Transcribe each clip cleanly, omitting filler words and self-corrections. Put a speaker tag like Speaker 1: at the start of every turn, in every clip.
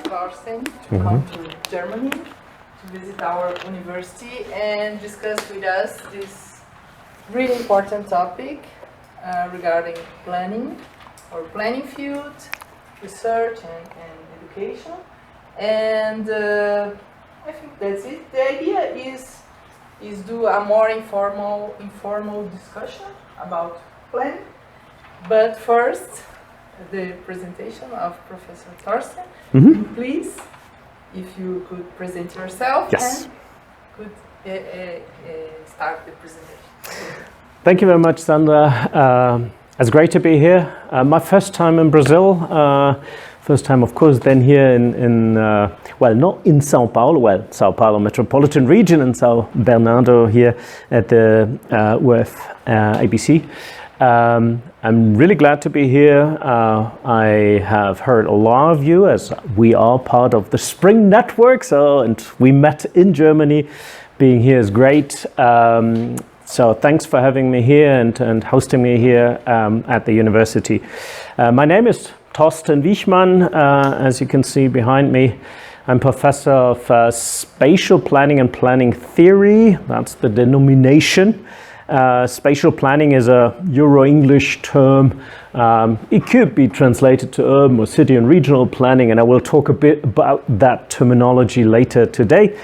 Speaker 1: Thorsten to come to Germany to visit our university and discuss with us this really important topic regarding planning or planning field, research and education. And I think that's it. The idea is do a more informal discussion about planning. But first, the presentation of Professor Thorsten. Please, if you could present yourself and could start the presentation.
Speaker 2: Thank you very much, Sandra. It's great to be here. My first time in Brazil. First time, of course, then here in well, not in São Paulo, well, São Paulo metropolitan region in São Bernardo here at the UFABC. I'm really glad to be here. I have heard a lot of you, as we are part of the Spring Network, and we met in Germany. Being here is great. So thanks for having me here and hosting me here at the university. My name is Thorsten Wiechmann, as you can see behind me. I'm professor of spatial planning and planning theory. That's the denomination. Spatial planning is a Euro-English term. It could be translated to urban or city and regional planning, and I will talk a bit about that terminology later today.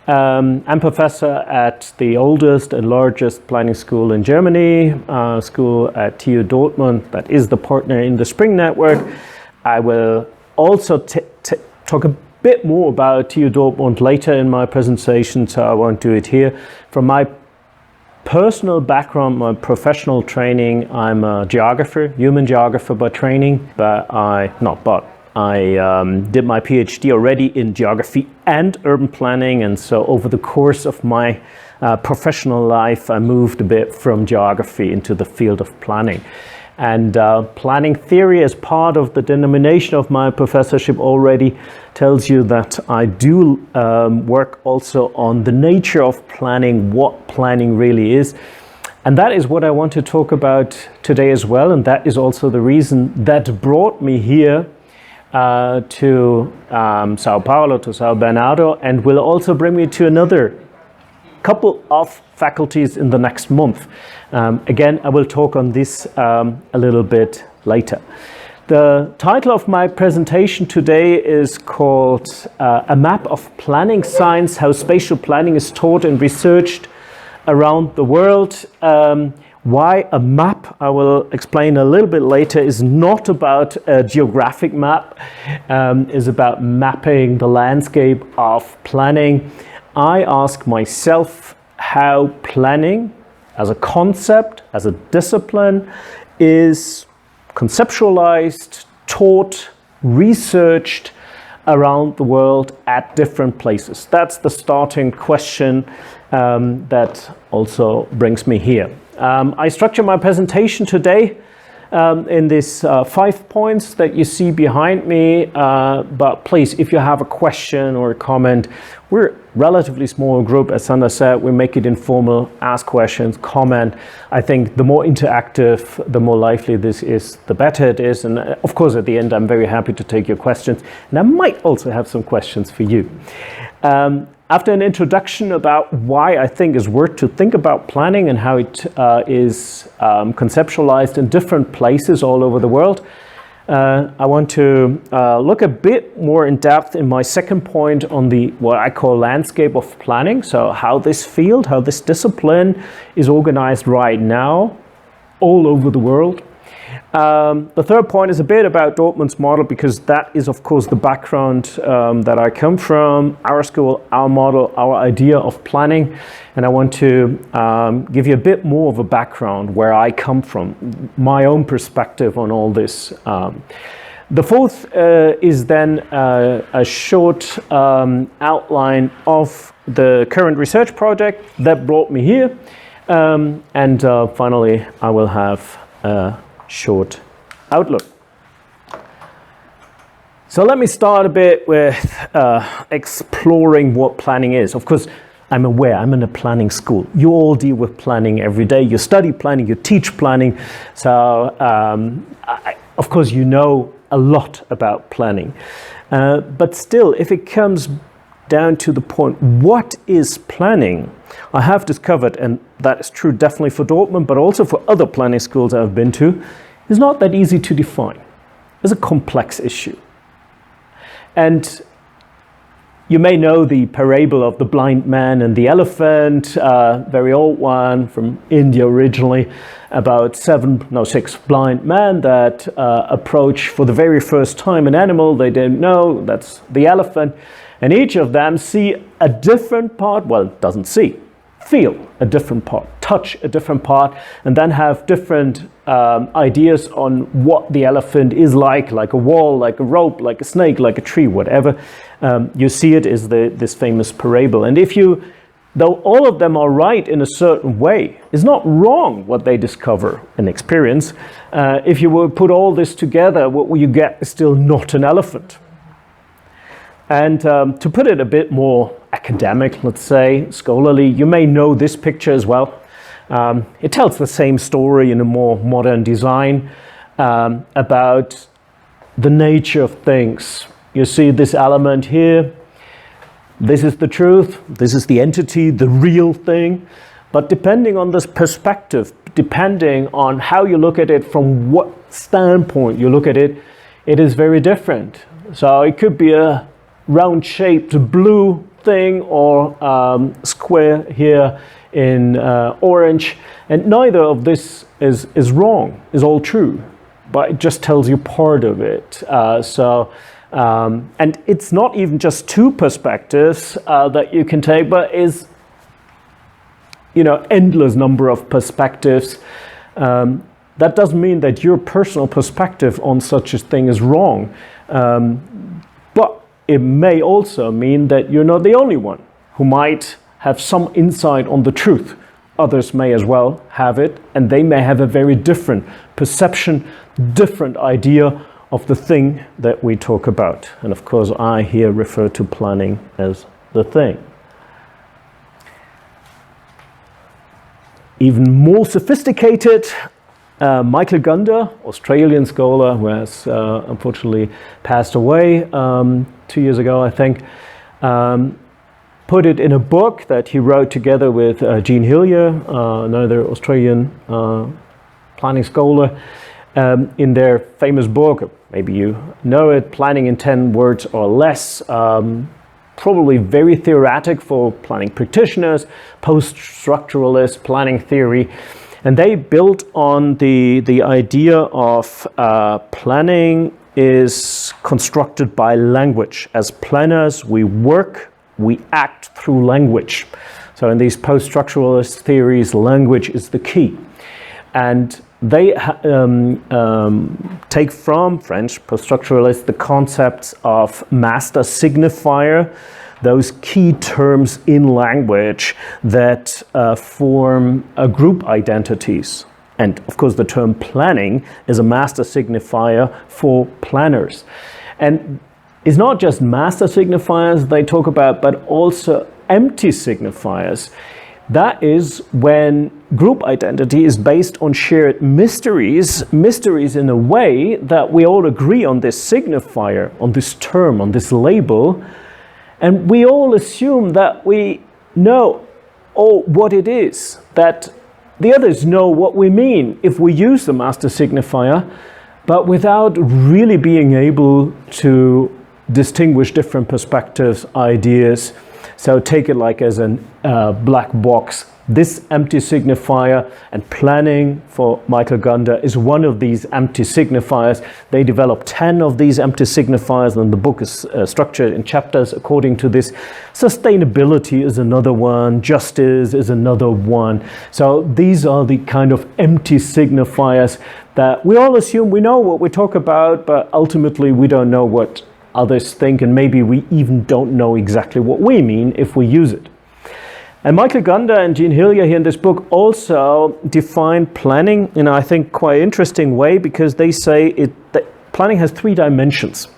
Speaker 2: I'm professor at the oldest and largest planning school in Germany, school at TU-Dortmund, that is the partner in the Spring Network. I will also talk a bit more about TU-Dortmund later in my presentation, so I won't do it here. From my personal background, my professional training, I'm a geographer, human geographer by training, but I did my PhD already in geography and urban planning, and so over the course of my professional life, I moved a bit from geography into the field of planning. And planning theory, as part of the denomination of my professorship, already tells you that I do work also on the nature of planning, what planning really is. And that is what I want to talk about today as well, and that is also the reason that brought me here to São Paulo, to São Bernardo, and will also bring me to another couple of faculties in the next month. Again, I will talk on this a little bit later. The title of my presentation today is called A Map of Planning Science, How Spatial Planning is Taught and Researched Around the World. Why a map, I will explain a little bit later, is not about a geographic map, is about mapping the landscape of planning. I ask myself how planning as a concept, as a discipline, is conceptualized, taught, researched around the world at different places. That's the starting question that also brings me here. I structure my presentation today in these 5 points that you see behind me, but please, if you have a question or a comment, we're a relatively small group, as Sandra said. We make it informal, ask questions, comment. I think the more interactive, the more lively this is, the better it is. And of course, at the end, I'm very happy to take your questions. And I might also have some questions for you. After an introduction about why I think it's worth to think about planning and how it is conceptualized in different places all over the world, I want to look a bit more in depth in my second point on the what I call landscape of planning. So how this field, how this discipline is organized right now all over the world. The third point is a bit about Dortmund's model, because that is, of course, the background that I come from, our school, our model, our idea of planning. And I want to give you a bit more of a background where I come from, my own perspective on all this. The fourth is then a short outline of the current research project that brought me here. And finally, I will have a short outlook. So let me start a bit with exploring what planning is. Of course, I'm aware, I'm in a planning school. You all deal with planning every day. You study planning, you teach planning. So, of course, you know a lot about planning. But still, if it comes down to the point, what is planning? I have discovered, and that is true definitely for Dortmund, but also for other planning schools I've been to, it's not that easy to define. It's a complex issue. And you may know the parable of the blind man and the elephant, very old one from India originally, about 6 blind men that approach for the very first time an animal they didn't know, that's the elephant, and each of them see a different part, well, doesn't see, feel a different part, touch a different part, and then have different ideas on what the elephant is like a wall, like a rope, like a snake, like a tree, whatever. You see it is this famous parable. And if you, though all of them are right in a certain way, it's not wrong what they discover and experience. If you were put all this together, what you get is still not an elephant. And to put it a bit more academic, let's say, scholarly, you may know this picture as well. It tells the same story in a more modern design about the nature of things. You see this element here. This is the truth. This is the entity, the real thing. But depending on this perspective, depending on how you look at it, from what standpoint you look at it, it is very different. So it could be a round-shaped blue thing or square here in orange, and neither of this is wrong, is all true, but it just tells you part of it. And it's not even just two perspectives that you can take, but is, endless number of perspectives. That doesn't mean that your personal perspective on such a thing is wrong. But it may also mean that you're not the only one who might have some insight on the truth. Others may as well have it, and they may have a very different perception, different idea of the thing that we talk about. And of course, I here refer to planning as the thing. Even more sophisticated, Michael Gunder, Australian scholar who has unfortunately passed away 2 years ago, I think, put it in a book that he wrote together with Jean Hillier, another Australian planning scholar, in their famous book, maybe you know it, Planning in 10 Words or Less, probably very theoretic for planning practitioners, post-structuralist planning theory. And they built on the idea of planning is constructed by language. As planners, we work, we act through language. So in these post-structuralist theories, language is the key. And they take from French post-structuralists the concepts of master signifier, those key terms in language that form group identities. And of course, the term planning is a master signifier for planners. And it's not just master signifiers they talk about, but also empty signifiers. That is when group identity is based on shared mysteries in a way that we all agree on this signifier, on this term, on this label, and we all assume that we know what it is, that the others know what we mean if we use the master signifier, but without really being able to distinguish different perspectives, ideas. So take it like as a black box. This empty signifier, and planning for Michael Gunder is one of these empty signifiers. They developed 10 of these empty signifiers, and the book is structured in chapters according to this. Sustainability is another one, justice is another one. So these are the kind of empty signifiers that we all assume we know what we talk about, but ultimately we don't know what others think, and maybe we even don't know exactly what we mean if we use it. And Michael Gunder and Jean Hillier here in this book also define planning in, I think, quite interesting way, because they say that planning has 3 dimensions.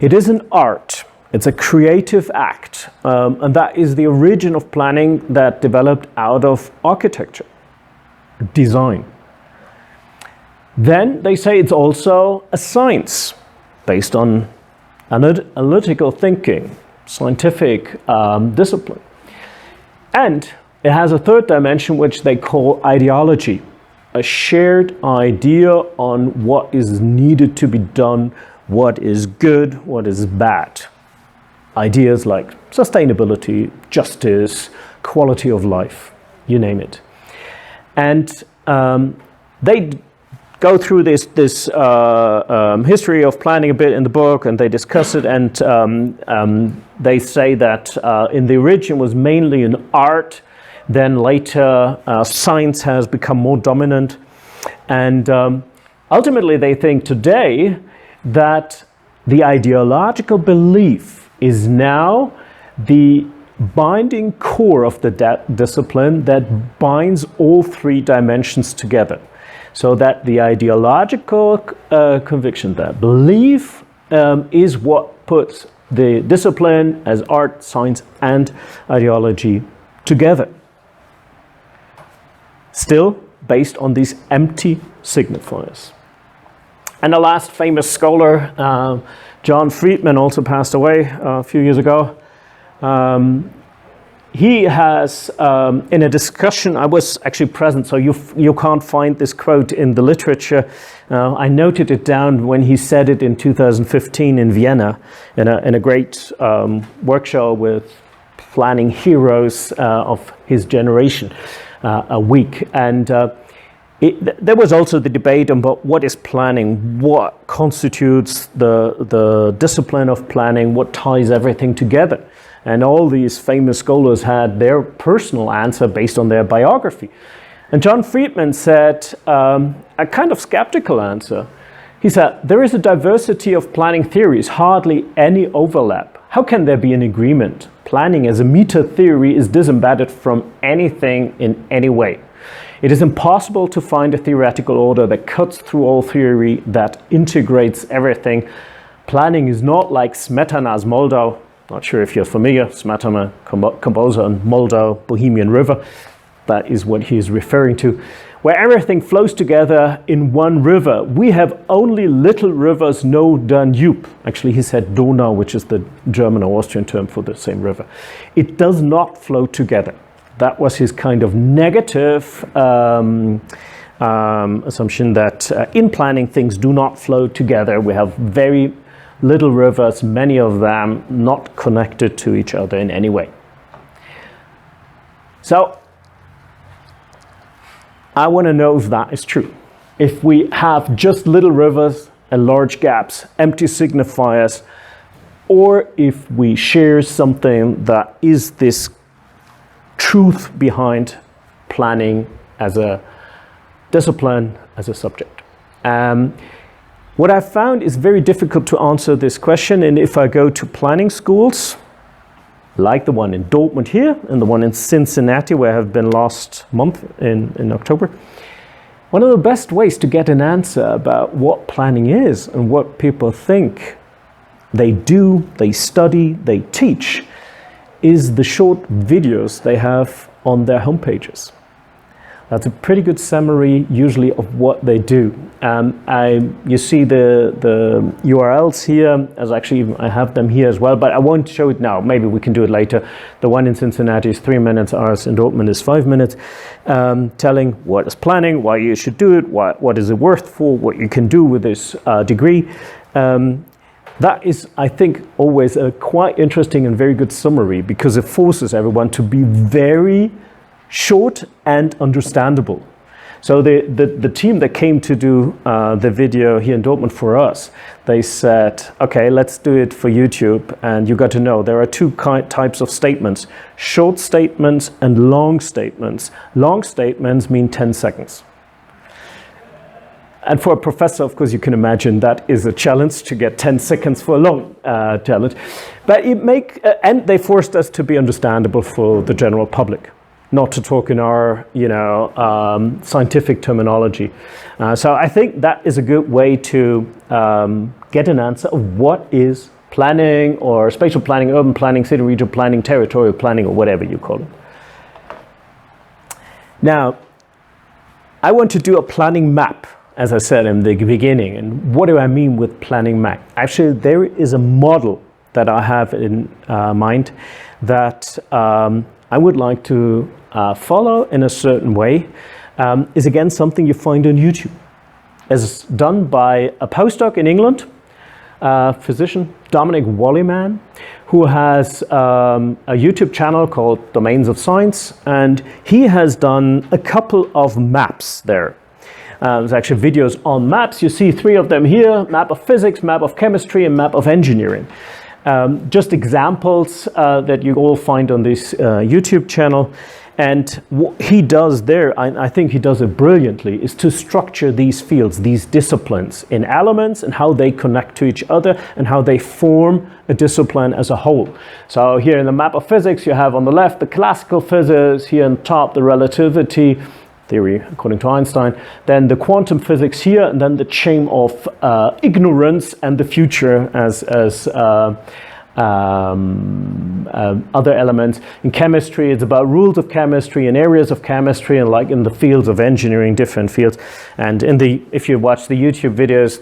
Speaker 2: It is an art. It's a creative act, and that is the origin of planning that developed out of architecture, design. Then they say it's also a science based on analytical thinking, scientific discipline. And it has a third dimension which they call ideology, a shared idea on what is needed to be done, what is good, what is bad. Ideas like sustainability, justice, quality of life, you name it. And they go through this history of planning a bit in the book, and they discuss it, and they say that in the origin was mainly an art, then later science has become more dominant, and ultimately they think today that the ideological belief is now the binding core of the discipline that binds all three dimensions together. So that the ideological conviction, that belief, is what puts the discipline as art, science, and ideology together. Still based on these empty signifiers. And the last famous scholar, John Friedman, also passed away a few years ago. He has, in a discussion, I was actually present, so you can't find this quote in the literature. I noted it down when he said it in 2015 in Vienna, in a great workshop with planning heroes of his generation, a week. And there was also the debate about what is planning, what constitutes the discipline of planning, what ties everything together. And all these famous scholars had their personal answer based on their biography. And John Friedman said a kind of skeptical answer. He said, there is a diversity of planning theories, hardly any overlap. How can there be an agreement? Planning as a meta theory is disembedded from anything in any way. It is impossible to find a theoretical order that cuts through all theory, that integrates everything. Planning is not like Smetana's Moldau. Not sure if you're familiar, Smetana, composer on Moldau, Bohemian River. That is what he is referring to. Where everything flows together in one river. We have only little rivers, no Danube. Actually, he said Donau, which is the German or Austrian term for the same river. It does not flow together. That was his kind of negative assumption that in planning things do not flow together. We have very little rivers, many of them not connected to each other in any way. So I want to know if that is true. If we have just little rivers and large gaps, empty signifiers, or if we share something that is this truth behind planning as a discipline, as a subject. What I've found is very difficult to answer this question, and if I go to planning schools, like the one in Dortmund here, and the one in Cincinnati, where I have been last month in October, one of the best ways to get an answer about what planning is and what people think they do, they study, they teach, is the short videos they have on their homepages. That's a pretty good summary usually of what they do. You see the URLs here, as actually I have them here as well, but I won't show it now. Maybe we can do it later. The one in Cincinnati is 3 minutes, ours in Dortmund is 5 minutes, telling what is planning, why you should do it, what is it worth for, what you can do with this degree. That is, I think, always a quite interesting and very good summary, because it forces everyone to be very short and understandable. So the team that came to do the video here in Dortmund for us, they said, okay, let's do it for YouTube. And you got to know there are two types of statements: short statements and long statements. Long statements mean 10 seconds. And for a professor, of course, you can imagine that is a challenge to get 10 seconds for a long challenge. But and they forced us to be understandable for the general public, not to talk in our, scientific terminology. So I think that is a good way to get an answer of what is planning or spatial planning, urban planning, city regional planning, territorial planning, or whatever you call it. Now, I want to do a planning map, as I said in the beginning. And what do I mean with planning map? Actually, there is a model that I have in mind that I would like to follow in a certain way. Is again something you find on YouTube. It's done by a postdoc in England, physician Dominic Wallyman, who has a YouTube channel called Domains of Science, and he has done a couple of maps there. There's actually videos on maps. You see 3 of them here: map of physics, map of chemistry, and map of engineering. Just examples that you all find on this YouTube channel. And what he does there, I think he does it brilliantly, is to structure these fields, these disciplines in elements and how they connect to each other and how they form a discipline as a whole. So here in the map of physics, you have on the left the classical physics, here on top the relativity theory according to Einstein, then the quantum physics here, and then the chain of ignorance and the future as other elements. In chemistry, it's about rules of chemistry and areas of chemistry, and like in the fields of engineering, different fields. And if you watch the YouTube videos,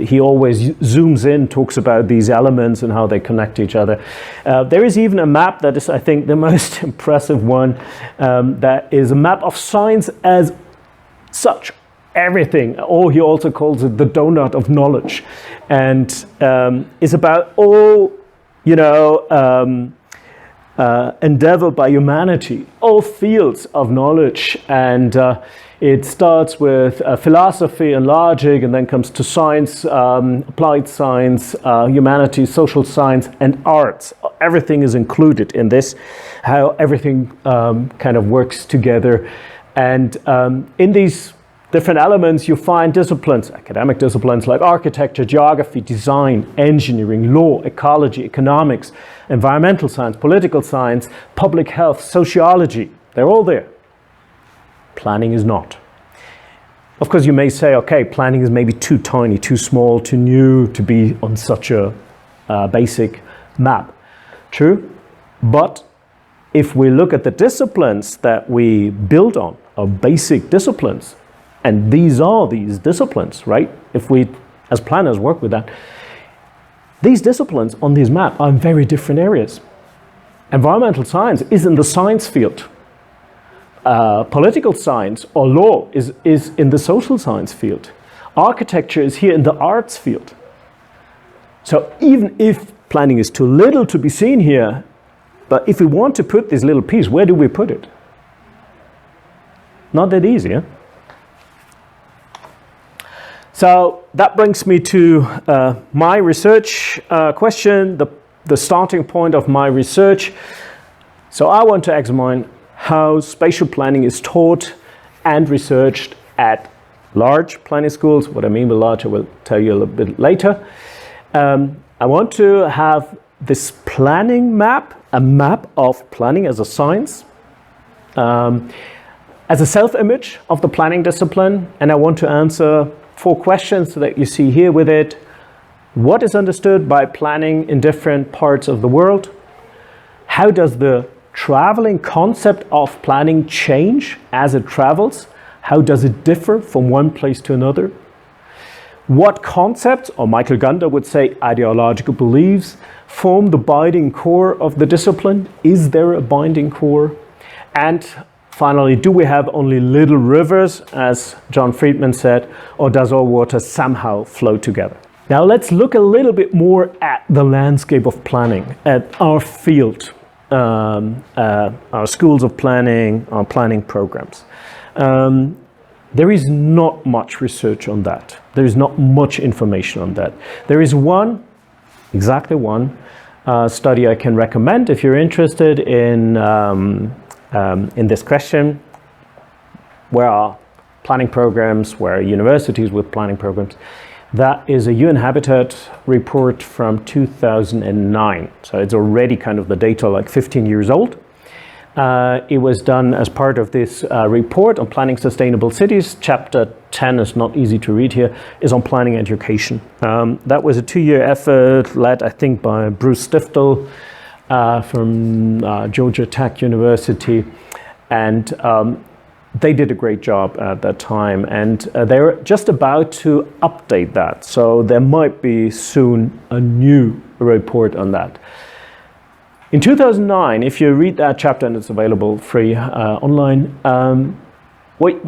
Speaker 2: he always zooms in, talks about these elements and how they connect to each other. There is even a map that is, I think, the most impressive one, that is a map of science as such. Everything, or he also calls it the donut of knowledge, and is about all endeavor by humanity, all fields of knowledge. And it starts with philosophy and logic, and then comes to science, applied science, humanities, social science, and arts. Everything is included in this, how everything kind of works together. And in these different elements, you find disciplines, academic disciplines like architecture, geography, design, engineering, law, ecology, economics, environmental science, political science, public health, sociology. They're all there. Planning is not. Of course, you may say, okay, planning is maybe too tiny, too small, too new to be on such a basic map. True, but if we look at the disciplines that we build on, our basic disciplines, and these are these disciplines, right? If we, as planners, work with that, these disciplines on this map are in very different areas. Environmental science is in the science field. Political science or law is in the social science field. Architecture is here in the arts field. So even if planning is too little to be seen here, but if we want to put this little piece, where do we put it? Not that easy, huh? So that brings me to my research question, the starting point of my research. So I want to examine how spatial planning is taught and researched at large planning schools. What I mean by large, I will tell you a little bit later. I want to have this planning map, a map of planning as a science, as a self-image of the planning discipline, and I want to answer 4 questions that you see here with it. What is understood by planning in different parts of the world? How does the traveling concept of planning change as it travels? How does it differ from one place to another? What concepts, or Michael Gunder would say ideological beliefs, form the binding core of the discipline? Is there a binding core? And finally, do we have only little rivers, as John Friedman said, or does all water somehow flow together? Now let's look a little bit more at the landscape of planning, at our field, our schools of planning, our planning programs. There is not much research on that. There is not much information on that. There is exactly one study I can recommend if you're interested in this question. Where are planning programs, where are universities with planning programs? That is a UN Habitat report from 2009. So it's already kind of the data like 15 years old. It was done as part of this report on planning sustainable cities. Chapter 10 is not easy to read here, is on planning education. That was a 2-year effort led, I think, by Bruce Stiftel from Georgia Tech University. And they did a great job at that time. And they're just about to update that. So there might be soon a new report on that. In 2009, if you read that chapter, and it's available free online, what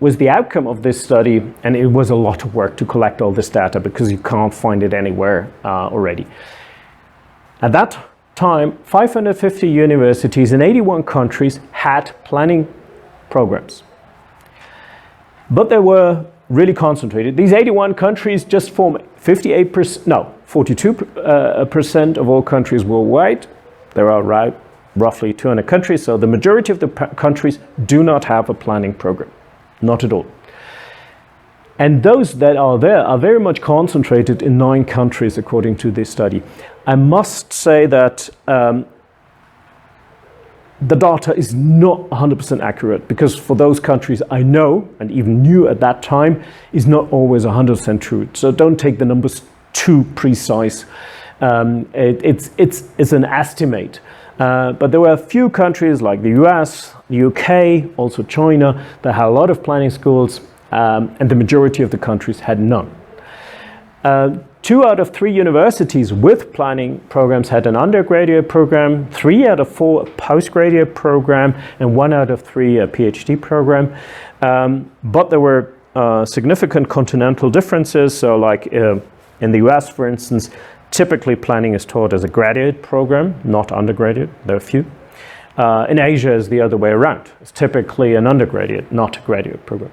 Speaker 2: was the outcome of this study? And it was a lot of work to collect all this data because you can't find it anywhere already. At that time, 550 universities in 81 countries had planning programs. But they were really concentrated. These 81 countries just form 42% of all countries worldwide. There are roughly 200 countries, so the majority of the countries do not have a planning program, not at all. And those that are there are very much concentrated in 9 countries, according to this study. I must say that the data is not 100% accurate, because for those countries I know, and even knew at that time, is not always 100% true. So don't take the numbers too precise. It's an estimate. But there were a few countries like the US, the UK, also China, that had a lot of planning schools, and the majority of the countries had none. 2 out of 3 universities with planning programs had an undergraduate program, 3 out of 4 a postgraduate program, and 1 out of 3 a PhD program. But there were significant continental differences. So like in the US, for instance, typically planning is taught as a graduate program, not undergraduate. There are a few. In Asia, it's the other way around. It's typically an undergraduate, not a graduate program.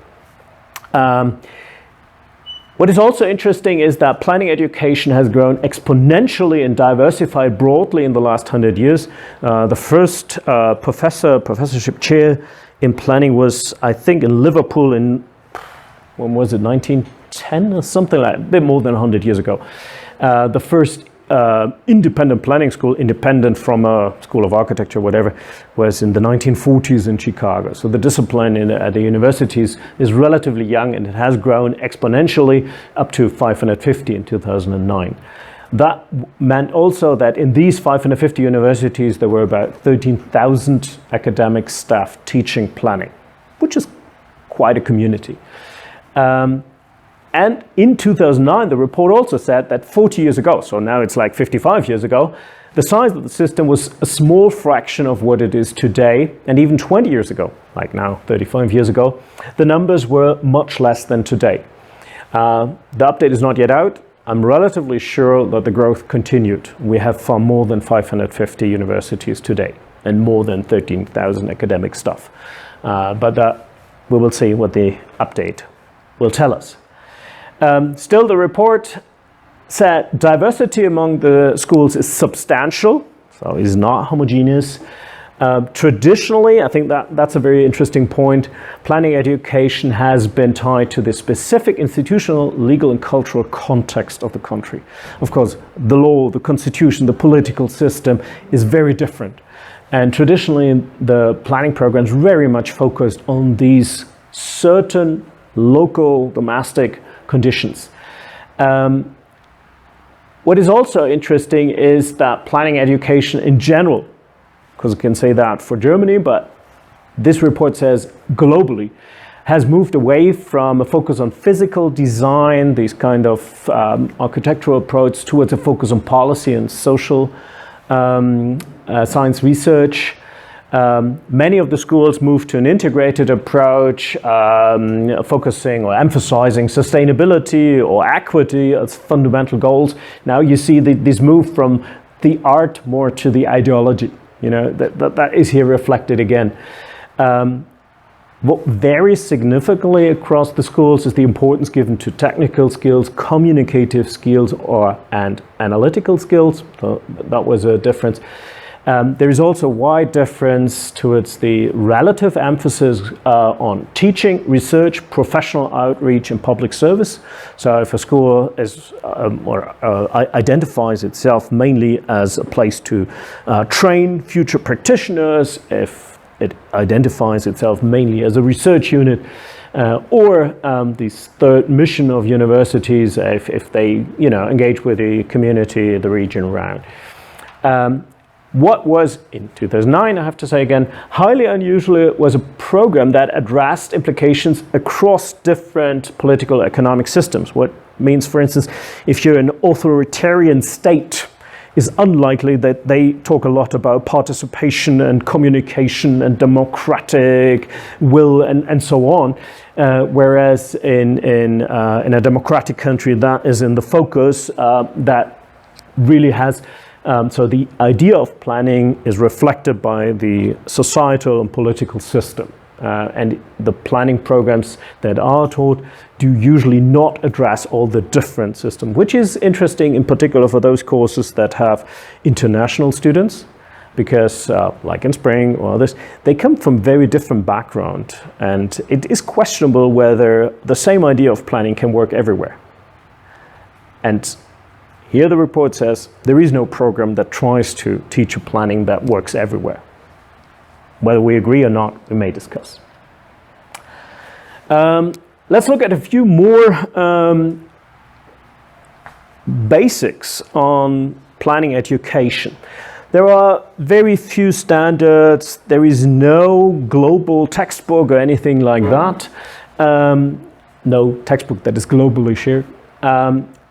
Speaker 2: What is also interesting is that planning education has grown exponentially and diversified broadly in the last 100 years. The first professorship chair in planning was, I think, in Liverpool in, when was it, 1910 or something like that, a bit more than 100 years ago. The first independent planning school, independent from a school of architecture, whatever, was in the 1940s in Chicago. So the discipline at the universities is relatively young, and it has grown exponentially up to 550 in 2009. That meant also that in these 550 universities, there were about 13,000 academic staff teaching planning, which is quite a community. And in 2009, the report also said that 40 years ago, so now it's like 55 years ago, the size of the system was a small fraction of what it is today. And even 20 years ago, like now 35 years ago, the numbers were much less than today. The update is not yet out. I'm relatively sure that the growth continued. We have far more than 550 universities today and more than 13,000 academic staff. But we will see what the update will tell us. Still, the report said diversity among the schools is substantial, so it's not homogeneous. Traditionally, I think that's a very interesting point, planning education has been tied to the specific institutional, legal and cultural context of the country. Of course, the law, the constitution, the political system is very different. And traditionally, the planning programs very much focused on these certain local, domestic conditions. What is also interesting is that planning education in general, because I can say that for Germany, but this report says globally, has moved away from a focus on physical design, these kind of architectural approach, towards a focus on policy and social science research. Many of the schools moved to an integrated approach, focusing or emphasizing sustainability or equity as fundamental goals. Now you see this move from the art more to the ideology. You know, that is here reflected again. What varies significantly across the schools is the importance given to technical skills, communicative skills, and analytical skills. So that was a difference. There is also a wide difference towards the relative emphasis on teaching, research, professional outreach, and public service. So if a school is identifies itself mainly as a place to train future practitioners, if it identifies itself mainly as a research unit, or this third mission of universities, if they engage with the community, the region around. What was, in 2009, I have to say again, highly unusual was a program that addressed implications across different political economic systems. What means, for instance, if you're an authoritarian state, it's unlikely that they talk a lot about participation and communication and democratic will and so on. Whereas in a democratic country, that is in the focus, that really has. So the idea of planning is reflected by the societal and political system. And the planning programs that are taught do usually not address all the different systems, which is interesting in particular for those courses that have international students, because like in spring or others, they come from very different background, and it is questionable whether the same idea of planning can work everywhere. And here the report says there is no program that tries to teach a planning that works everywhere. Whether we agree or not, we may discuss. Let's look at a few more basics on planning education. There are very few standards. There is no global textbook or anything like that. No textbook that is globally shared.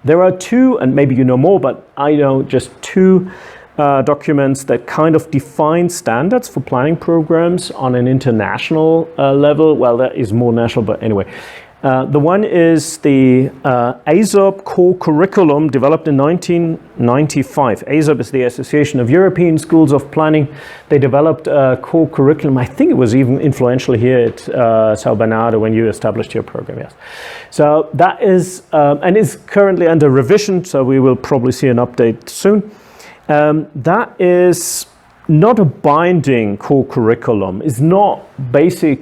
Speaker 2: There are two, and maybe you know more, but I know just two documents that kind of define standards for planning programs on an international level. Well, that is more national, but anyway. The one is the ASOP core curriculum developed in 1995. ASOP is the Association of European Schools of Planning. They developed a core curriculum. I think it was even influential here at São Bernardo when you established your program, yes. So that is, and is currently under revision, so we will probably see an update soon. That is not a binding core curriculum. It's not basic.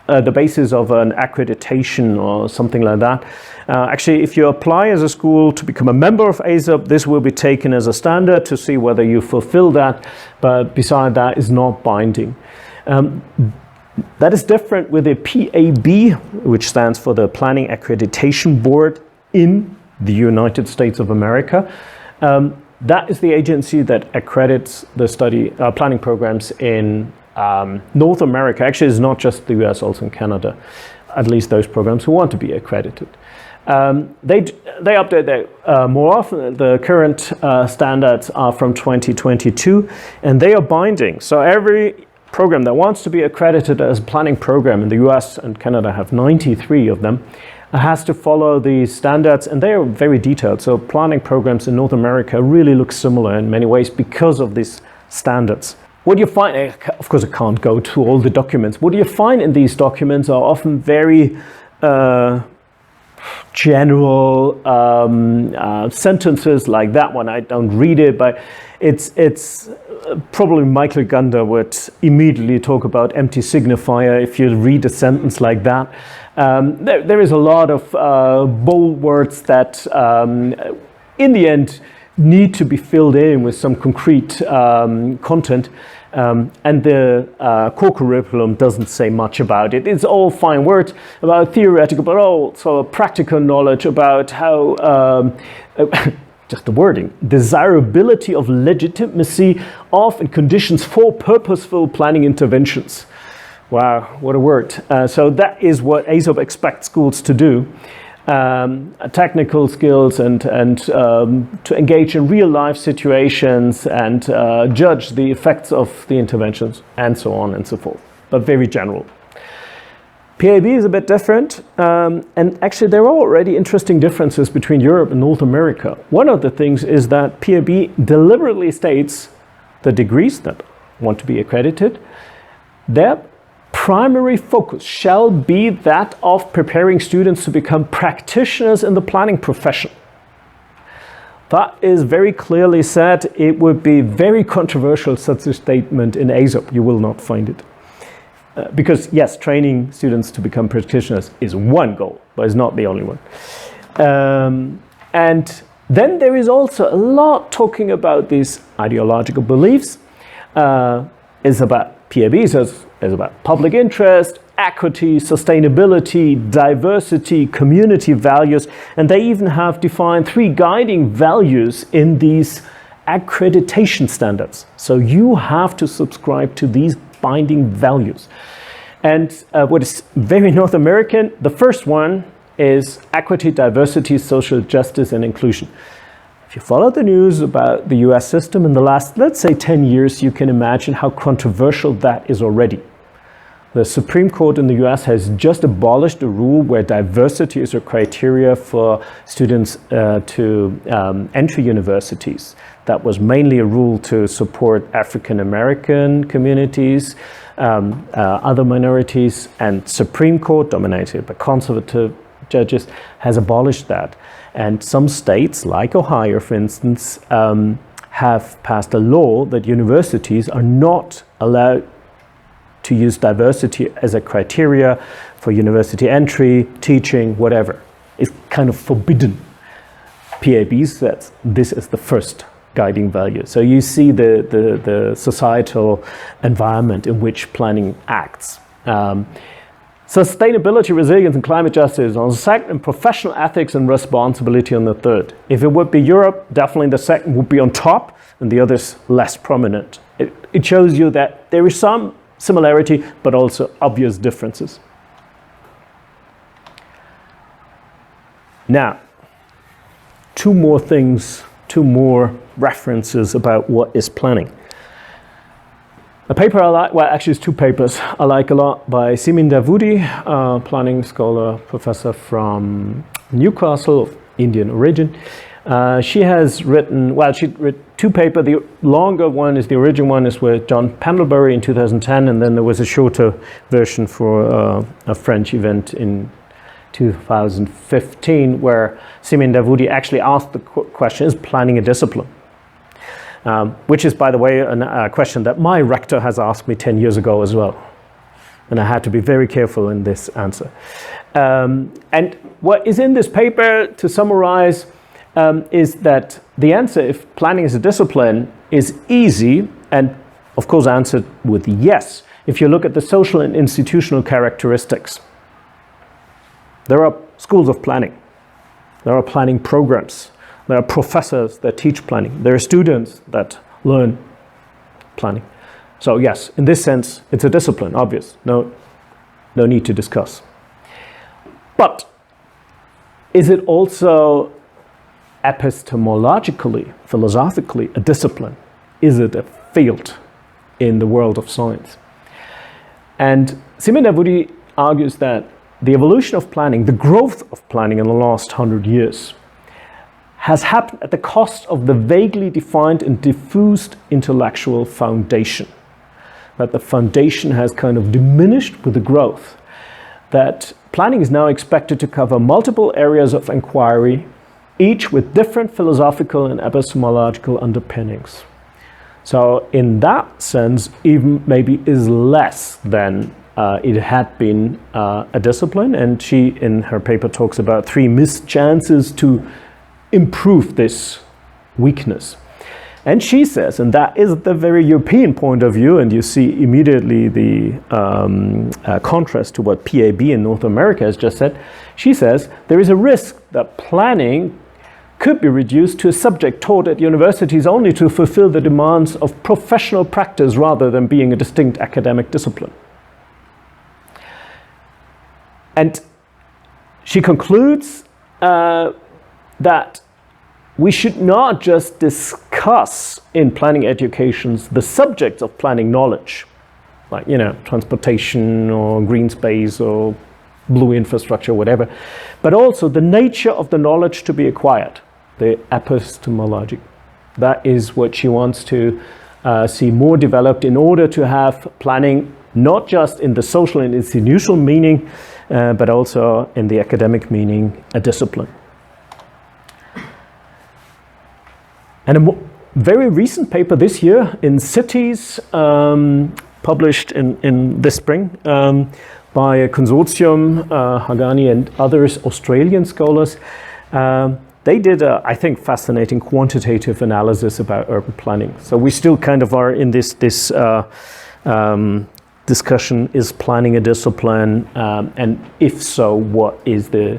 Speaker 2: The basis of an accreditation or something like that. Actually, if you apply as a school to become a member of ASOP, this will be taken as a standard to see whether you fulfill that, but beside that is not binding. That is different with the PAB, which stands for the Planning Accreditation Board in the United States of America. That is the agency that accredits the study planning programs in North America. Actually, it's not just the US, also in Canada, at least those programs who want to be accredited. They update that more often. The current standards are from 2022, and they are binding. So every program that wants to be accredited as a planning program, in the US and Canada have 93 of them, has to follow these standards, and they are very detailed. So planning programs in North America really look similar in many ways because of these standards. What you find, of course I can't go to all the documents, what you find in these documents are often very general sentences like that one. I don't read it, but it's probably Michael Gunder would immediately talk about empty signifier if you read a sentence like that. There is a lot of bold words that in the end need to be filled in with some concrete content, and the core curriculum doesn't say much about it. It's all fine words about theoretical, but also practical knowledge about how, just the wording, desirability of legitimacy of and conditions for purposeful planning interventions. Wow, what a word. So that is what ASOP expects schools to do. Technical skills and to engage in real life situations and judge the effects of the interventions and so on and so forth, but very general. PAB is a bit different, and actually there are already interesting differences between Europe and North America. One of the things is that PAB deliberately states the degrees that want to be accredited, their primary focus shall be that of preparing students to become practitioners in the planning profession. That is very clearly said. It would be very controversial, such a statement in ASOP. You will not find it. Because yes, training students to become practitioners is one goal, but it's not the only one. And then there is also a lot talking about these ideological beliefs. It's about PABs, it's about public interest, equity, sustainability, diversity, community values, and they even have defined 3 guiding values in these accreditation standards. So you have to subscribe to these binding values. And what is very North American, the first one is equity, diversity, social justice, and inclusion. If you follow the news about the US system in the last, let's say, 10 years, you can imagine how controversial that is already. The Supreme Court in the US has just abolished a rule where diversity is a criteria for students to enter universities. That was mainly a rule to support African American communities, other minorities, and Supreme Court, dominated by conservative judges, has abolished that. And some states, like Ohio, for instance, have passed a law that universities are not allowed to use diversity as a criteria for university entry, teaching, whatever. It's kind of forbidden. PABs, this is the first guiding value. So you see the societal environment in which planning acts. Sustainability, resilience, and climate justice on the second, and professional ethics and responsibility on the third. If it would be Europe, definitely the second would be on top, and the others less prominent. It shows you that there is some similarity, but also obvious differences. Now, 2 more things, 2 more references about what is planning. A paper I like, well, actually it's 2 papers I like a lot by Simin Davoodi, planning scholar, professor from Newcastle, of Indian origin. She has written, well, she wrote 2 papers. The longer one is, the original one is with John Pendlebury in 2010, and then there was a shorter version for a French event in 2015, where Simin Davoodi actually asked the question, is planning a discipline? Which is, by the way, a question that my rector has asked me 10 years ago as well. And I had to be very careful in this answer. And what is in this paper, to summarize, is that the answer, if planning is a discipline, is easy, and of course answered with yes, if you look at the social and institutional characteristics. There are schools of planning. There are planning programs. There are professors that teach planning. There are students that learn planning. So yes, in this sense, it's a discipline, obvious. No need to discuss. But is it also epistemologically, philosophically, a discipline? Is it a field in the world of science? And Simin Davoodi argues that the evolution of planning, the growth of planning in the last 100 years, has happened at the cost of the vaguely defined and diffused intellectual foundation. That the foundation has kind of diminished with the growth. That planning is now expected to cover multiple areas of inquiry, each with different philosophical and epistemological underpinnings. So in that sense, even maybe is less than it had been a discipline. And she, in her paper, talks about 3 missed chances to improve this weakness. And she says, and that is the very European point of view, and you see immediately the contrast to what PAB in North America has just said. She says there is a risk that planning could be reduced to a subject taught at universities only to fulfill the demands of professional practice rather than being a distinct academic discipline. And she concludes that we should not just discuss in planning educations the subjects of planning knowledge, like, transportation or green space or blue infrastructure, whatever, but also the nature of the knowledge to be acquired, the epistemology. That is what she wants to see more developed in order to have planning not just in the social and institutional meaning, but also in the academic meaning, a discipline. And a very recent paper this year in Cities, published in this spring by a consortium, Hagani and others, Australian scholars. They did a, I think, fascinating quantitative analysis about urban planning. So we still kind of are in this discussion, is planning a discipline, and if so, what is the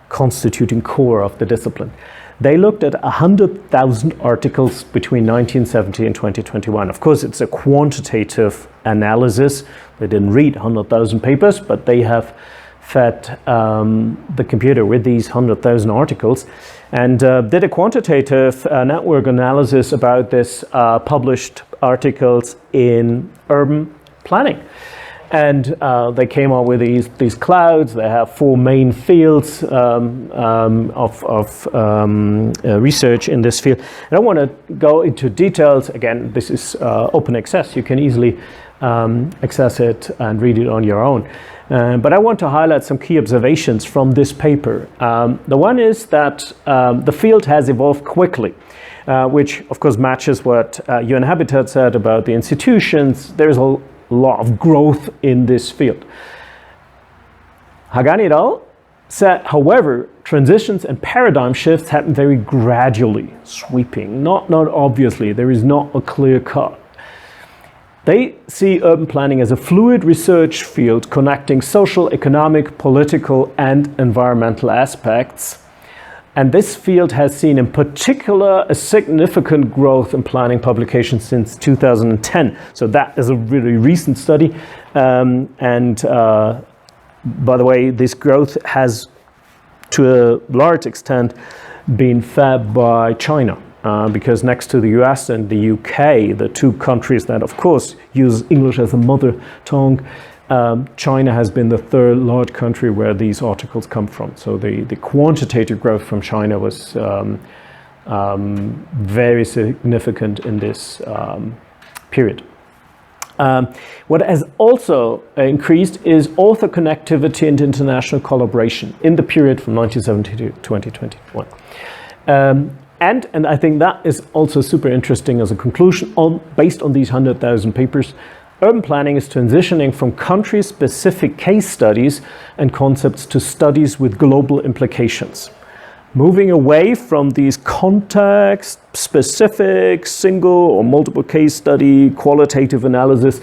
Speaker 2: constituting core of the discipline? They looked at 100,000 articles between 1970 and 2021. Of course, it's a quantitative analysis. They didn't read 100,000 papers, but they have fed the computer with these 100,000 articles and did a quantitative network analysis about this published articles in urban planning. And they came up with these clouds. They have 4 main fields of research in this field. I don't want to go into details. Again, this is open access. You can easily access it and read it on your own. But I want to highlight some key observations from this paper. The one is that the field has evolved quickly, which of course matches what UN Habitat said about the institutions. There's a lot of growth in this field. Hagani et al. Said, however, transitions and paradigm shifts happen very gradually, sweeping, not obviously. There is not a clear cut. They see urban planning as a fluid research field connecting social, economic, political, and environmental aspects. And this field has seen in particular a significant growth in planning publications since 2010. So that is a really recent study. By the way, this growth has, to a large extent, been fed by China. Because next to the US and the UK, the 2 countries that, of course, use English as a mother tongue, China has been the 3rd large country where these articles come from. So the quantitative growth from China was very significant in this period. What has also increased is author connectivity and international collaboration in the period from 1970 to 2021. And I think that is also super interesting as a conclusion based on these 100,000 papers. Urban planning is transitioning from country-specific case studies and concepts to studies with global implications. Moving away from these context-specific single or multiple case study qualitative analysis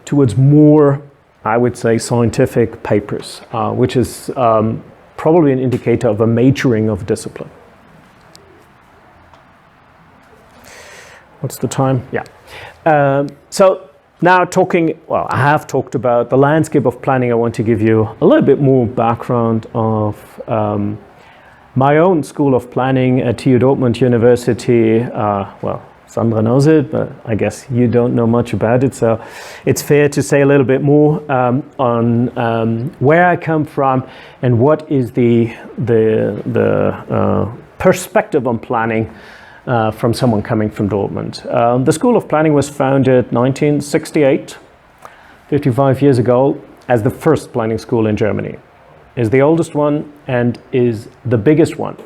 Speaker 2: towards more, I would say, scientific papers, which is probably an indicator of a maturing of discipline. What's the time? Yeah. So now I have talked about the landscape of planning. I want to give you a little bit more background of my own school of planning at TU-Dortmund University. Sandra knows it, but I guess you don't know much about it. So it's fair to say a little bit more on where I come from and what is the perspective on planning from someone coming from Dortmund. The School of Planning was founded 1968, 55 years ago, as the first planning school in Germany. Is the oldest one and is the biggest one.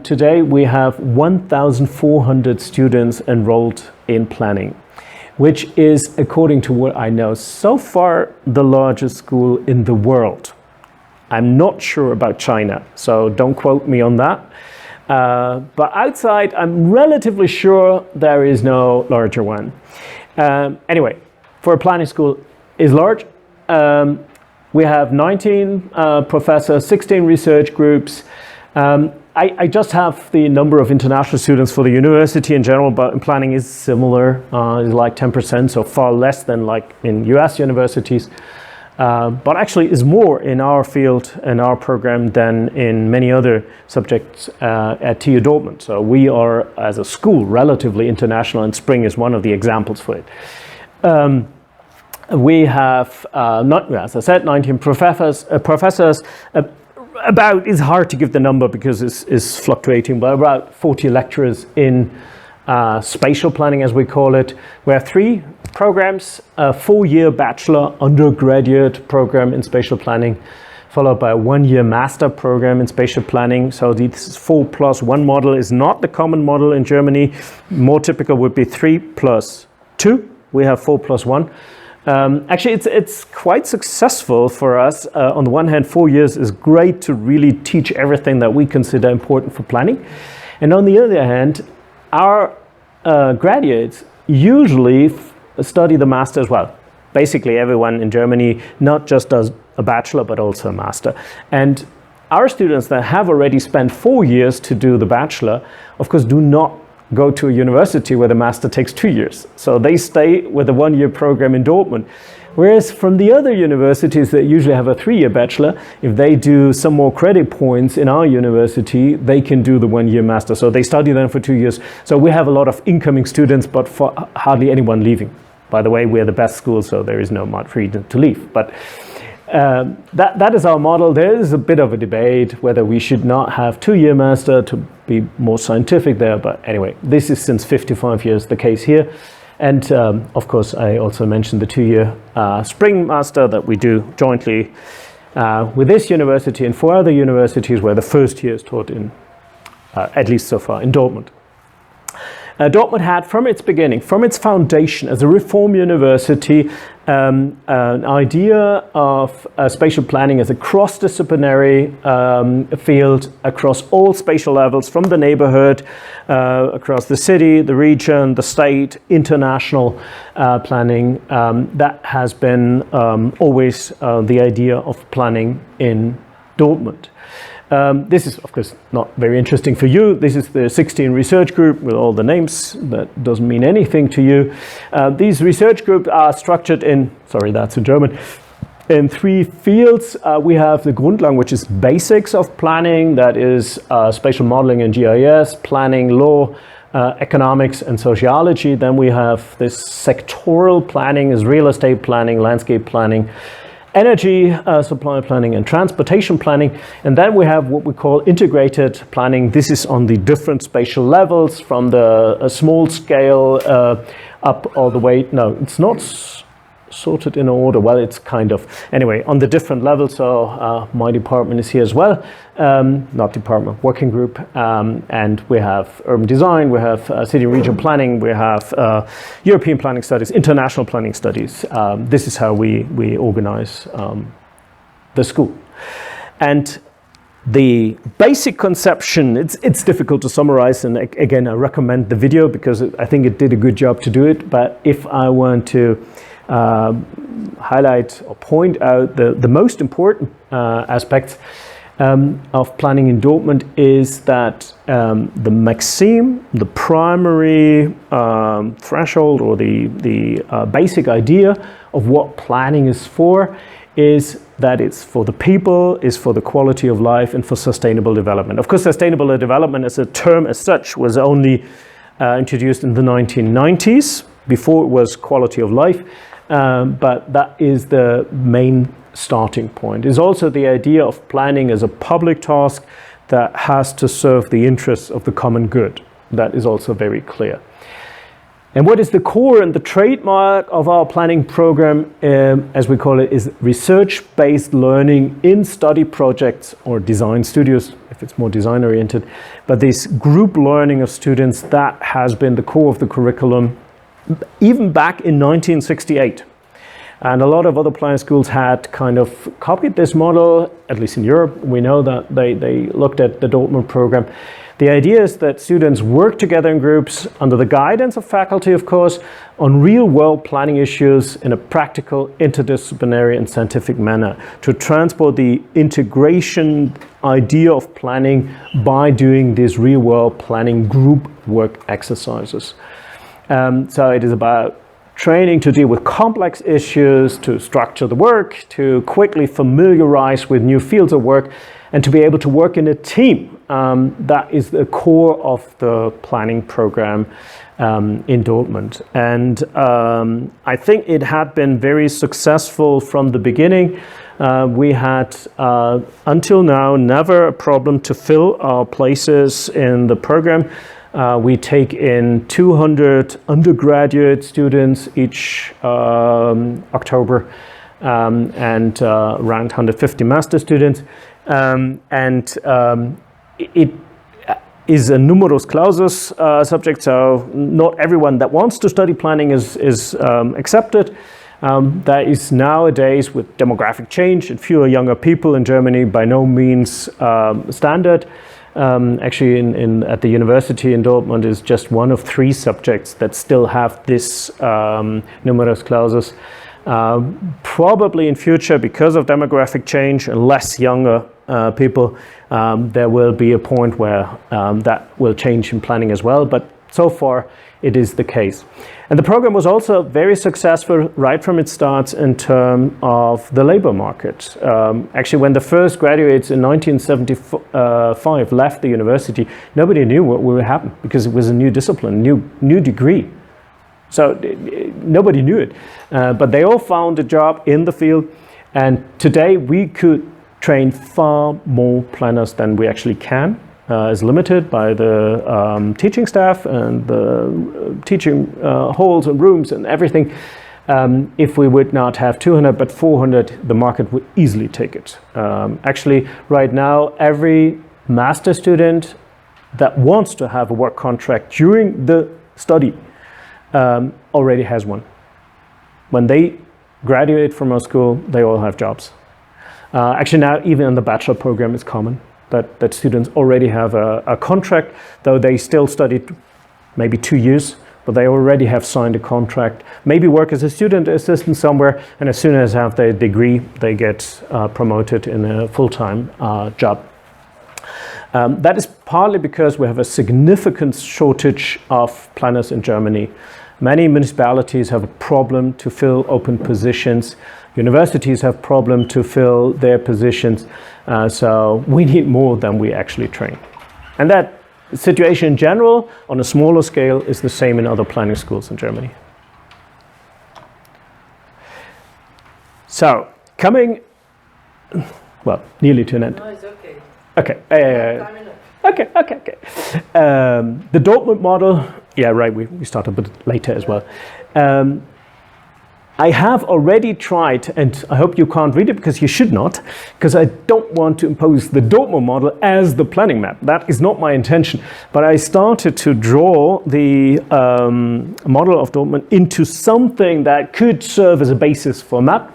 Speaker 2: Today we have 1,400 students enrolled in planning, which is, according to what I know, so far the largest school in the world. I'm not sure about China, so don't quote me on that. But outside, I'm relatively sure there is no larger one. Anyway, for a planning school is large. We have 19 professors, 16 research groups. I just have the number of international students for the university in general, but in planning is similar, is like 10%, so far less than like in US universities. But actually is more in our field and our program than in many other subjects at TU Dortmund. So we are, as a school, relatively international, and spring is one of the examples for it. We have, as I said, 19 professors. About, it's hard to give the number because it's fluctuating, but about 40 lecturers in spatial planning, as we call it. We have 3 programs, a 4-year bachelor undergraduate program in spatial planning, followed by a 1-year master program in spatial planning. So this 4+1 model is not the common model in Germany. More typical would be 3+2. We have 4+1. Actually, it's quite successful for us. On the one hand, 4 years is great to really teach everything that we consider important for planning. And on the other hand, our graduates usually study the master as well. Basically, everyone in Germany not just does a bachelor, but also a master. And our students that have already spent 4 years to do the bachelor, of course, do not go to a university where the master takes 2 years. So they stay with a 1-year program in Dortmund. Whereas from the other universities that usually have a 3-year bachelor, if they do some more credit points in our university, they can do the 1-year master. So they study then for 2 years. So we have a lot of incoming students, but for hardly anyone leaving. By the way, we're the best school, so there is no much freedom to leave. But that is our model. There is a bit of a debate whether we should not have 2-year master to be more scientific there. But anyway, this is since 55 years the case here. And of course, I also mentioned the 2-year spring master that we do jointly with this university and 4 other universities where the first year is taught in, at least so far, in Dortmund. Dortmund had, from its beginning, from its foundation as a reform university, an idea of spatial planning as a cross-disciplinary field across all spatial levels, from the neighborhood, across the city, the region, the state, international planning. That has been always the idea of planning in Dortmund. This is, of course, not very interesting for you. This is the 16 research group with all the names. That doesn't mean anything to you. These research groups are structured in, sorry, that's in German, in 3 fields. We have the Grundlagen, which is basics of planning. That is spatial modeling and GIS, planning, law, economics, and sociology. Then we have this sectoral planning, is real estate planning, landscape planning, energy supply planning, and transportation planning. And then we have what we call integrated planning. This is on the different spatial levels, from the small scale up all the way. No, it's not sorted in order. Well, it's kind of. Anyway, on the different levels. So my department is here as well. Not department, working group. And we have urban design, we have city and regional planning, we have European planning studies, international planning studies. This is how we organize the school. And the basic conception, it's difficult to summarize, and again, I recommend the video because I think it did a good job to do it. But if I want to highlight or point out the most important aspects of planning in Dortmund is that the maxim, the primary threshold, or the basic idea of what planning is for, is that it's for the people, is for the quality of life, and for sustainable development. Of course, sustainable development as a term as such was only introduced in the 1990s. Before it was quality of life, but that is the main starting point. It's also the idea of planning as a public task that has to serve the interests of the common good. That is also very clear. And what is the core and the trademark of our planning program, as we call it, is research-based learning in study projects or design studios, if it's more design-oriented. But this group learning of students, that has been the core of the curriculum even back in 1968. And a lot of other planning schools had kind of copied this model, at least in Europe. We know that they looked at the Dortmund program. The idea is that students work together in groups under the guidance of faculty, of course, on real-world planning issues in a practical, interdisciplinary, and scientific manner to transport the integration idea of planning by doing these real-world planning group work exercises. So it is about training to deal with complex issues, to structure the work, to quickly familiarize with new fields of work, and to be able to work in a team. That is the core of the planning program in Dortmund. And I think it had been very successful from the beginning. We had, until now, never a problem to fill our places in the program. We take in 200 undergraduate students each October, and around 150 master students. It is a numerus clausus subject, so not everyone that wants to study planning is accepted. That is nowadays, with demographic change and fewer younger people in Germany, by no means standard. Actually, at the university in Dortmund is just one of 3 subjects that still have this numerus clausus. Probably in future, because of demographic change and less younger people, there will be a point where that will change in planning as well, but so far it is the case. And the program was also very successful right from its start in terms of the labor market. Actually, when the first graduates in 1975 left the university, nobody knew what would happen because it was a new discipline, new degree. So nobody knew it, but they all found a job in the field, and today we could train far more planners than we actually can. Is limited by the teaching staff and the teaching halls and rooms and everything. If we would not have 200 but 400, the market would easily take it. Actually, right now, every master student that wants to have a work contract during the study already has one. When they graduate from our school, they all have jobs. Actually, now even in the bachelor program, it's common that students already have a contract, though they still studied maybe 2 years, but they already have signed a contract, maybe work as a student assistant somewhere, and as soon as they have their degree, they get promoted in a full-time job. That is partly because we have a significant shortage of planners in Germany. Many municipalities have a problem to fill open positions. Universities have problem to fill their positions. So we need more than we actually train. And that situation in general, on a smaller scale, is the same in other planning schools in Germany. So, coming, well, nearly to an end.
Speaker 1: No, it's okay.
Speaker 2: Okay. Okay. The Dortmund model, yeah, right, we start a bit later as well. I have already tried, and I hope you can't read it because you should not, because I don't want to impose the Dortmund model as the planning map. That is not my intention. But I started to draw the model of Dortmund into something that could serve as a basis for a map.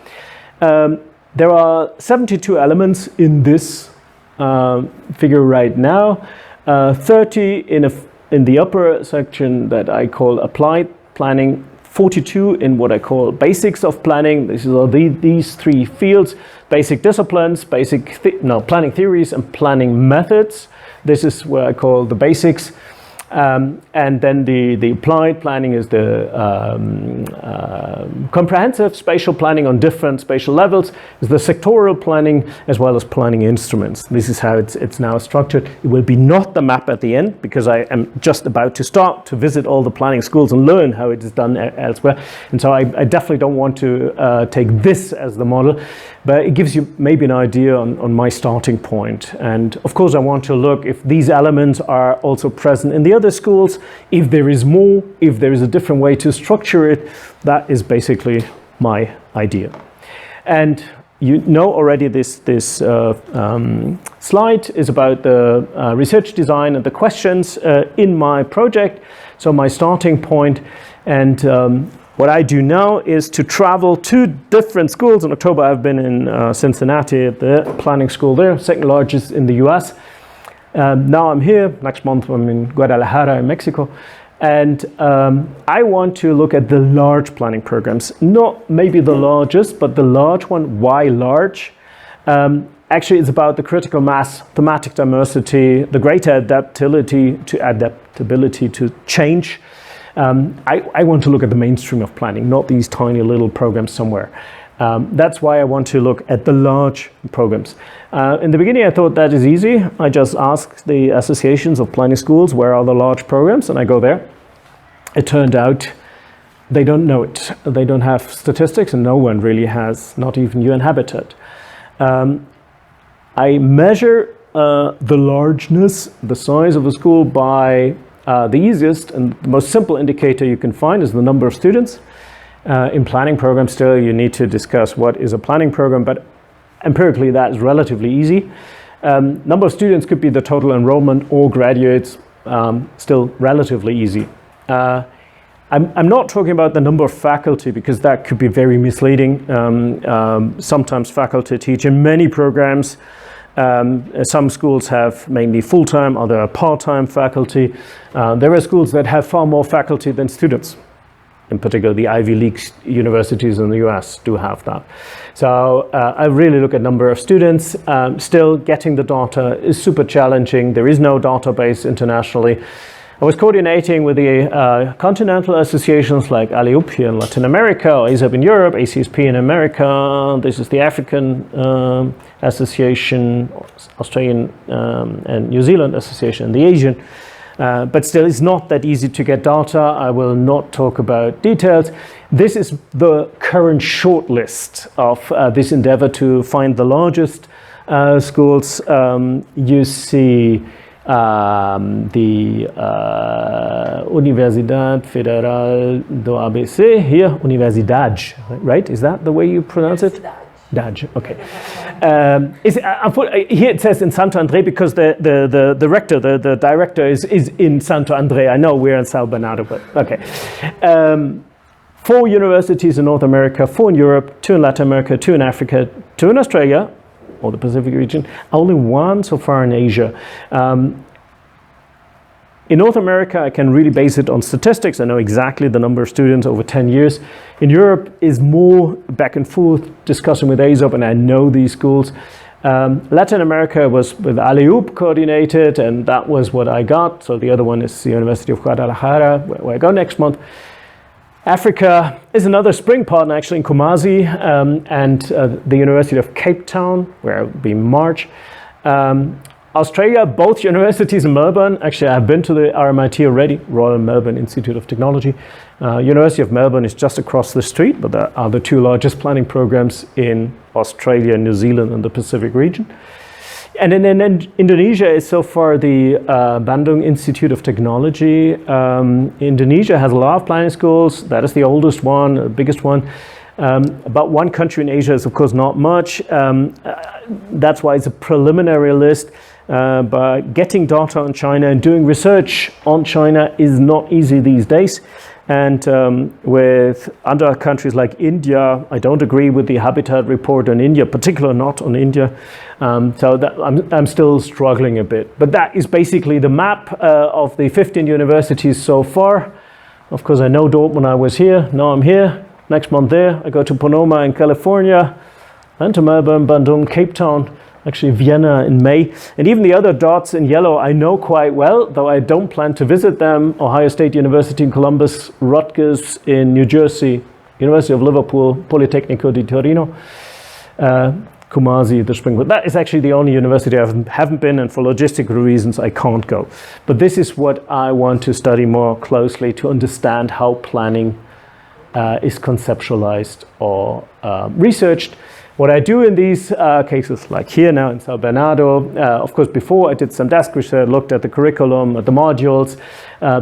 Speaker 2: There are 72 elements in this figure right now. 30 in the upper section that I call applied planning, 42 in what I call basics of planning. These are these 3 fields: basic disciplines, planning theories, and planning methods. This is what I call the basics. And then the applied planning is the comprehensive spatial planning on different spatial levels, is the sectoral planning, as well as planning instruments. This is how it's now structured. It will be not the map at the end, because I am just about to start to visit all the planning schools and learn how it is done elsewhere. And so I definitely don't want to take this as the model, but it gives you maybe an idea on my starting point. And of course, I want to look if these elements are also present in the other schools, if there is more, if there is a different way to structure it. That is basically my idea. And you know already this slide is about the research design and the questions in my project. So my starting point, and what I do now is to travel to different schools. In October I've been in Cincinnati at the planning school there, second largest in the US. Now I'm here, next month I'm in Guadalajara in Mexico, and I want to look at the large planning programs. Not maybe the largest, but the large one. Why large? Actually, it's about the critical mass, thematic diversity, the greater adaptability to change. I want to look at the mainstream of planning, not these tiny little programs somewhere. That's why I want to look at the large programs. In the beginning, I thought that is easy. I just ask the associations of planning schools, where are the large programs, and I go there. It turned out they don't know it. They don't have statistics, and no one really has, not even UN Habitat. I measure the largeness, the size of a school by the easiest and the most simple indicator you can find is the number of students. In planning programs still you need to discuss what is a planning program, but empirically that is relatively easy. Number of students could be the total enrollment or graduates, still relatively easy. I'm not talking about the number of faculty because that could be very misleading. Sometimes faculty teach in many programs. Some schools have mainly full-time, other are part-time faculty. There are schools that have far more faculty than students. In particular, the Ivy League universities in the US do have that. So I really look at number of students. Still, getting the data is super challenging. There is no database internationally. I was coordinating with the continental associations like ALEUP here in Latin America, or ASAP in Europe, ACSP in America. This is the African Association, Australian and New Zealand Association, and the Asian. But still, it's not that easy to get data. I will not talk about details. This is the current shortlist of this endeavor to find the largest schools. You see the Universidad Federal do ABC here, Universidade, right? Is that the way you pronounce it? DAAD, okay. Here it says in Santo André because the rector, the director is in Santo André. I know we're in São Bernardo, but okay. 4 universities in North America, 4 in Europe, 2 in Latin America, 2 in Africa, 2 in Australia, or the Pacific region, only 1 so far in Asia. In North America, I can really base it on statistics. I know exactly the number of students over 10 years. In Europe is more back and forth discussion with ASOP, and I know these schools. Latin America was with ALEUP coordinated, and that was what I got. So the other one is the University of Guadalajara, where I go next month. Africa is another spring partner, actually, in Kumasi, and the University of Cape Town, where I'll be in March. Australia, both universities in Melbourne. Actually, I've been to the RMIT already, Royal Melbourne Institute of Technology. University of Melbourne is just across the street, but there are the 2 largest planning programs in Australia, New Zealand, and the Pacific region. And then Indonesia is so far the Bandung Institute of Technology. Indonesia has a lot of planning schools. That is the oldest one, the biggest one. About 1 country in Asia is of course not much. That's why it's a preliminary list. But getting data on China and doing research on China is not easy these days. And with other countries like India, I don't agree with the Habitat report on India, particularly not on India. So that I'm still struggling a bit. But that is basically the map of the 15 universities so far. Of course, I know Dortmund, I was here, now I'm here. Next month there, I go to Sonoma in California, and to Melbourne, Bandung, Cape Town, actually Vienna in May. And even the other dots in yellow I know quite well, though I don't plan to visit them. Ohio State University in Columbus, Rutgers in New Jersey, University of Liverpool, Politecnico di Torino, Kumasi, the Springwood. That is actually the only university I haven't been, and for logistical reasons I can't go. But this is what I want to study more closely to understand how planning is conceptualized or researched. What I do in these cases, like here now in São Bernardo, of course before I did some desk research, looked at the curriculum, at the modules,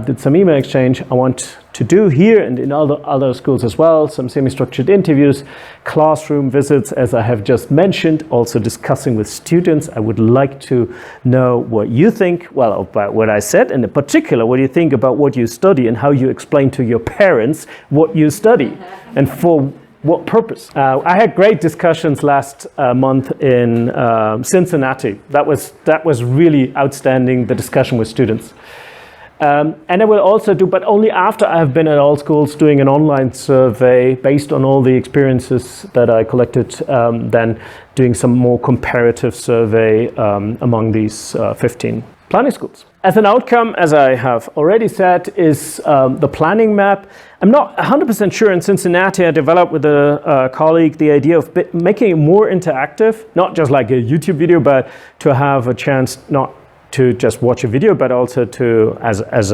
Speaker 2: did some email exchange. I want to do here and in other schools as well, some semi-structured interviews, classroom visits, as I have just mentioned, also discussing with students. I would like to know what you think, well, about what I said, and in particular, what you think about what you study and how you explain to your parents what you study and for what purpose? I had great discussions last month in Cincinnati. That was really outstanding, the discussion with students. And I will also do, but only after I have been at all schools doing an online survey based on all the experiences that I collected, then doing some more comparative survey among these 15 planning schools. As an outcome, as I have already said, is the planning map. I'm not 100% sure. In Cincinnati, I developed with a colleague the idea of making it more interactive, not just like a YouTube video, but to have a chance not to just watch a video, but also to, as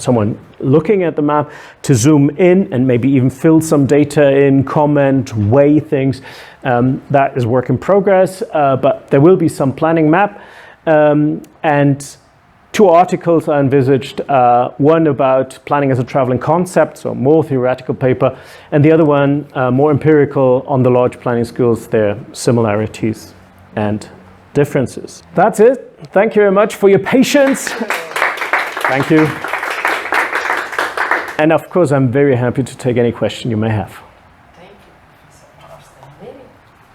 Speaker 2: someone looking at the map, to zoom in and maybe even fill some data in, comment, weigh things. That is work in progress, but there will be some planning map. And Two articles I envisaged, one about planning as a traveling concept, so more theoretical paper, and the other one more empirical on the large planning schools, their similarities and differences. That's it. Thank you very much for your patience. Thank you. And of course, I'm very happy to take any question you may have.